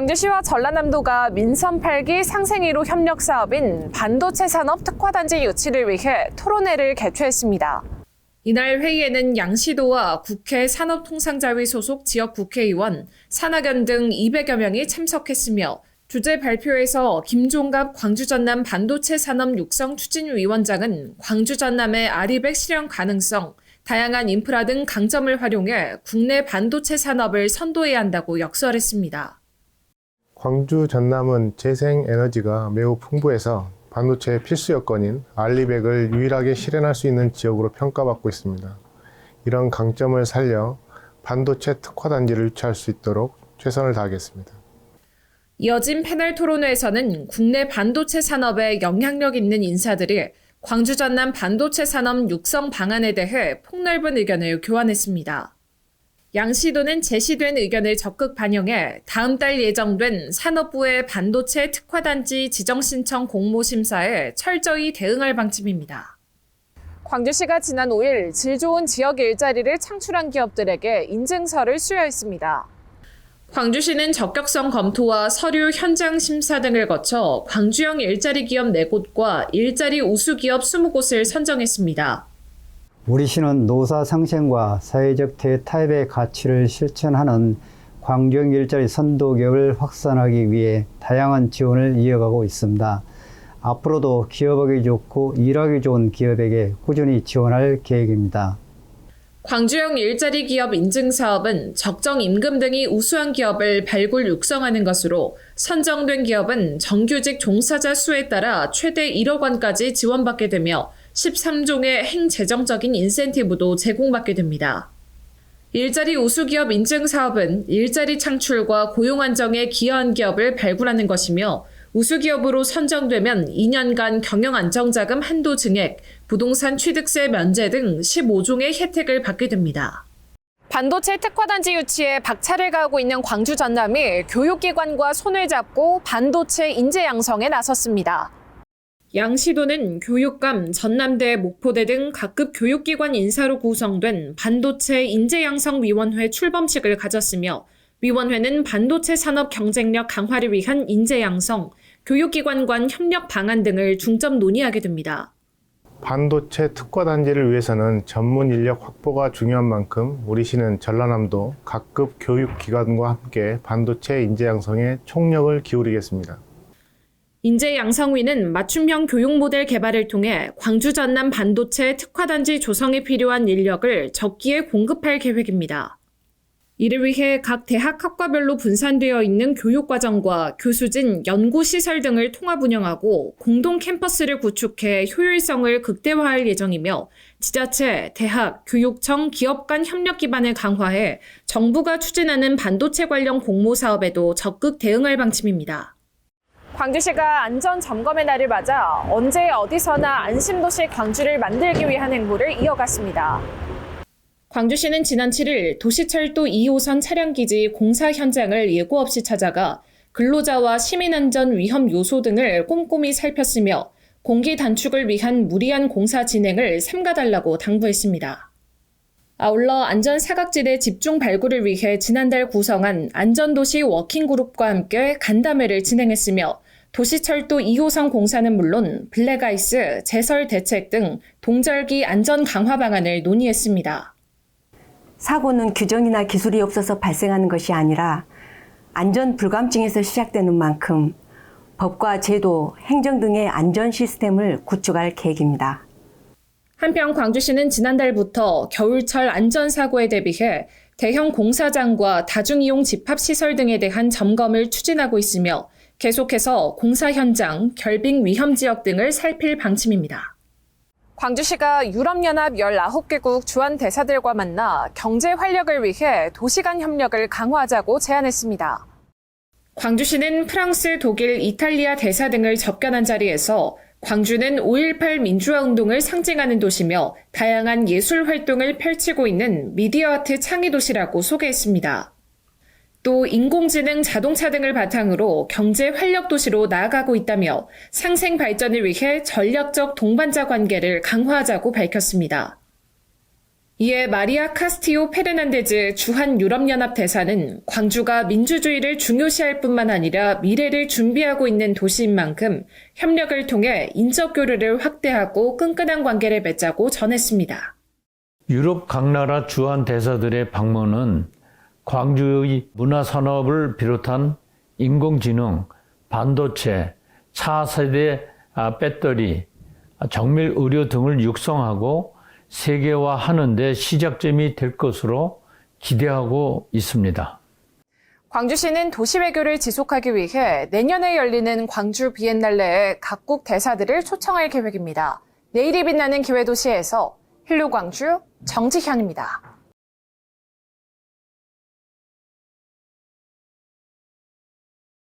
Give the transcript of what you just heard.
광주시와 전라남도가 민선 8기 상생이로 협력 사업인 반도체 산업 특화단지 유치를 위해 토론회를 개최했습니다. 이날 회의에는 양시도와 국회 산업통상자위 소속 지역 국회의원, 산학연 등 200여 명이 참석했으며 주제 발표에서 김종갑 광주전남 반도체 산업 육성 추진위원장은 광주전남의 아리백 실현 가능성, 다양한 인프라 등 강점을 활용해 국내 반도체 산업을 선도해야 한다고 역설했습니다. 광주 전남은 재생에너지가 매우 풍부해서 반도체의 필수 여건인 알리백을 유일하게 실현할 수 있는 지역으로 평가받고 있습니다. 이런 강점을 살려 반도체 특화단지를 유치할 수 있도록 최선을 다하겠습니다. 이어진 패널 토론회에서는 국내 반도체 산업에 영향력 있는 인사들이 광주 전남 반도체 산업 육성 방안에 대해 폭넓은 의견을 교환했습니다. 양시도는 제시된 의견을 적극 반영해 다음 달 예정된 산업부의 반도체 특화단지 지정 신청 공모 심사에 철저히 대응할 방침입니다. 광주시가 지난 5일 질 좋은 지역 일자리를 창출한 기업들에게 인증서를 수여했습니다. 광주시는 적격성 검토와 서류 현장 심사 등을 거쳐 광주형 일자리 기업 4곳과 일자리 우수 기업 20곳을 선정했습니다. 우리 시는 노사 상생과 사회적 대타협의 가치를 실천하는 광주형 일자리 선도 기업을 확산하기 위해 다양한 지원을 이어가고 있습니다. 앞으로도 기업하기 좋고 일하기 좋은 기업에게 꾸준히 지원할 계획입니다. 광주형 일자리 기업 인증 사업은 적정 임금 등이 우수한 기업을 발굴 육성하는 것으로 선정된 기업은 정규직 종사자 수에 따라 최대 1억 원까지 지원받게 되며 13종의 행재정적인 인센티브도 제공받게 됩니다. 일자리 우수기업 인증 사업은 일자리 창출과 고용 안정에 기여한 기업을 발굴하는 것이며 우수기업으로 선정되면 2년간 경영안정자금 한도 증액, 부동산 취득세 면제 등 15종의 혜택을 받게 됩니다. 반도체 특화단지 유치에 박차를 가하고 있는 광주 전남이 교육기관과 손을 잡고 반도체 인재 양성에 나섰습니다. 양시도는 교육감, 전남대, 목포대 등 각급 교육기관 인사로 구성된 반도체 인재양성위원회 출범식을 가졌으며 위원회는 반도체 산업 경쟁력 강화를 위한 인재양성, 교육기관 간 협력 방안 등을 중점 논의하게 됩니다. 반도체 특화단지를 위해서는 전문 인력 확보가 중요한 만큼 우리 시는 전라남도 각급 교육기관과 함께 반도체 인재 양성에 총력을 기울이겠습니다. 인재 양성위는 맞춤형 교육 모델 개발을 통해 광주 전남 반도체 특화단지 조성에 필요한 인력을 적기에 공급할 계획입니다. 이를 위해 각 대학 학과별로 분산되어 있는 교육과정과 교수진, 연구시설 등을 통합 운영하고 공동 캠퍼스를 구축해 효율성을 극대화할 예정이며 지자체, 대학, 교육청, 기업 간 협력 기반을 강화해 정부가 추진하는 반도체 관련 공모 사업에도 적극 대응할 방침입니다. 광주시가 안전점검의 날을 맞아 언제 어디서나 안심도시 광주를 만들기 위한 행보를 이어갔습니다. 광주시는 지난 7일 도시철도 2호선 차량기지 공사 현장을 예고 없이 찾아가 근로자와 시민안전 위험 요소 등을 꼼꼼히 살폈으며 공기 단축을 위한 무리한 공사 진행을 삼가달라고 당부했습니다. 아울러 안전사각지대 집중 발굴을 위해 지난달 구성한 안전도시 워킹그룹과 함께 간담회를 진행했으며 도시철도 2호선 공사는 물론 블랙아이스, 제설 대책 등 동절기 안전 강화 방안을 논의했습니다. 사고는 규정이나 기술이 없어서 발생하는 것이 아니라 안전 불감증에서 시작되는 만큼 법과 제도, 행정 등의 안전 시스템을 구축할 계획입니다. 한편 광주시는 지난달부터 겨울철 안전사고에 대비해 대형 공사장과 다중이용 집합시설 등에 대한 점검을 추진하고 있으며 계속해서 공사 현장, 결빙 위험 지역 등을 살필 방침입니다. 광주시가 유럽연합 19개국 주한 대사들과 만나 경제 활력을 위해 도시 간 협력을 강화하자고 제안했습니다. 광주시는 프랑스, 독일, 이탈리아 대사 등을 접견한 자리에서 광주는 5.18 민주화 운동을 상징하는 도시며 다양한 예술 활동을 펼치고 있는 미디어 아트 창의 도시라고 소개했습니다. 또 인공지능, 자동차 등을 바탕으로 경제 활력 도시로 나아가고 있다며 상생 발전을 위해 전략적 동반자 관계를 강화하자고 밝혔습니다. 이에 마리아 카스티오 페르난데즈 주한유럽연합 대사는 광주가 민주주의를 중요시할 뿐만 아니라 미래를 준비하고 있는 도시인 만큼 협력을 통해 인적 교류를 확대하고 끈끈한 관계를 맺자고 전했습니다. 유럽 각 나라 주한 대사들의 방문은 광주의 문화산업을 비롯한 인공지능, 반도체, 차세대 배터리, 정밀 의료 등을 육성하고 세계화하는 데 시작점이 될 것으로 기대하고 있습니다. 광주시는 도시외교를 지속하기 위해 내년에 열리는 광주 비엔날레에 각국 대사들을 초청할 계획입니다. 내일이 빛나는 기회도시에서 힐로광주 정지현입니다.